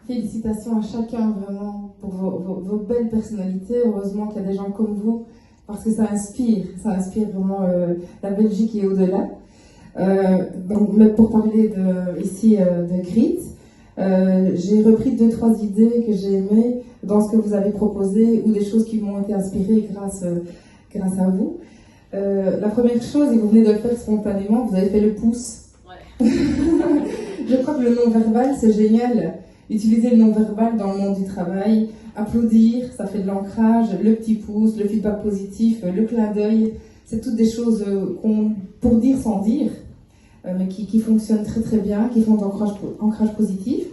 Félicitations à chacun vraiment pour vos belles personnalités. Heureusement qu'il y a des gens comme vous, parce que ça inspire vraiment la Belgique et au-delà. Mais pour parler de Grit, j'ai repris 2-3 idées que j'ai aimées dans ce que vous avez proposé ou des choses qui m'ont été inspirées grâce à vous. La première chose, et vous venez de le faire spontanément, vous avez fait le pouce. Ouais. Je crois que le non-verbal, c'est génial. Utiliser le non-verbal dans le monde du travail, applaudir, ça fait de l'ancrage, le petit pouce, le feedback positif, le clin d'œil, c'est toutes des choses pour dire sans dire, mais qui fonctionnent très très bien, qui font d'ancrage positif.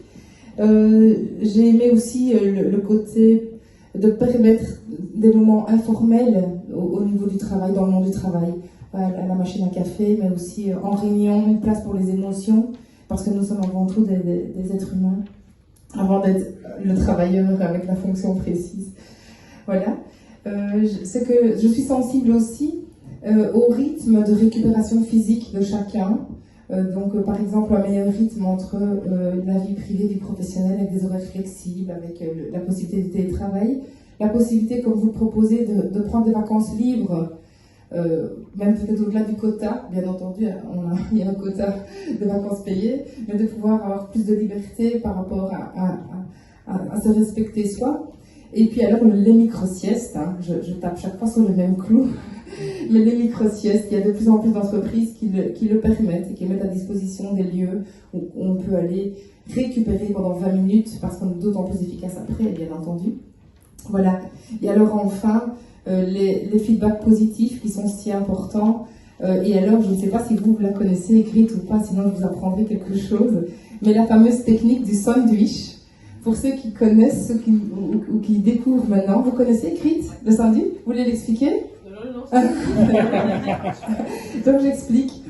J'ai aimé aussi le côté de permettre des moments informels au niveau du travail, dans le monde du travail, à la machine à café, mais aussi en réunion, une place pour les émotions, parce que nous sommes avant tout des êtres humains, avant d'être le travailleur avec la fonction précise. Voilà. C'est que je suis sensible aussi au rythme de récupération physique de chacun. Donc, par exemple, un meilleur rythme entre la vie privée et vie professionnelle avec des horaires flexibles, avec la possibilité de télétravail, la possibilité, comme vous le proposez, de prendre des vacances libres, même peut-être au-delà du quota, bien entendu, il y a un quota de vacances payées, mais de pouvoir avoir plus de liberté par rapport à se respecter soi. Et puis alors, les micro-siestes, hein, je tape chaque fois sur le même clou, mais les micro-siestes, il y a de plus en plus d'entreprises qui le permettent et qui mettent à disposition des lieux où on peut aller récupérer pendant 20 minutes, parce qu'on est d'autant plus efficace après, bien entendu. Voilà. Et alors enfin, les feedbacks positifs qui sont si importants. Et alors, je ne sais pas si vous la connaissez, écrite ou pas, sinon je vous apprendrai quelque chose. Mais la fameuse technique du sandwich, pour ceux qui connaissent, ou qui découvrent maintenant, vous connaissez écrite le sandwich? Vous voulez l'expliquer? Non. Donc j'explique.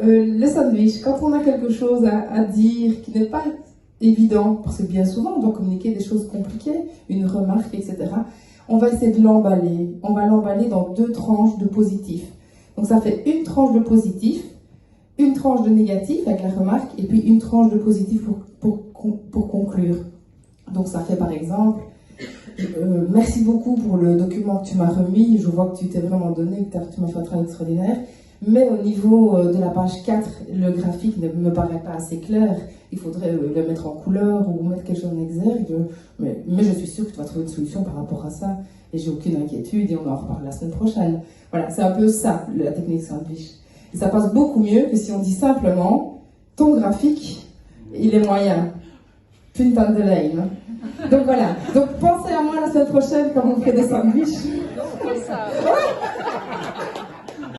Le sandwich, quand on a quelque chose à dire qui n'est pas évident, parce que bien souvent on doit communiquer des choses compliquées, une remarque, etc., on va essayer de l'emballer. On va l'emballer dans 2 tranches de positif. Donc ça fait une tranche de positif, une tranche de négatif avec la remarque, et puis une tranche de positif pour conclure. Donc ça fait par exemple, merci beaucoup pour le document que tu m'as remis, je vois que tu t'es vraiment donné, que tu m'as fait un travail extraordinaire, mais au niveau de la page 4, le graphique ne me paraît pas assez clair, il faudrait le mettre en couleur ou mettre quelque chose en exergue, mais je suis sûre que tu vas trouver une solution par rapport à ça, et j'ai aucune inquiétude, et on en reparle la semaine prochaine. Voilà, c'est un peu ça, la technique sandwich. Et ça passe beaucoup mieux que si on dit simplement, ton graphique, il est moyen. Putain de lame. Donc voilà. Donc pensez à moi la semaine prochaine quand on fait des sandwichs.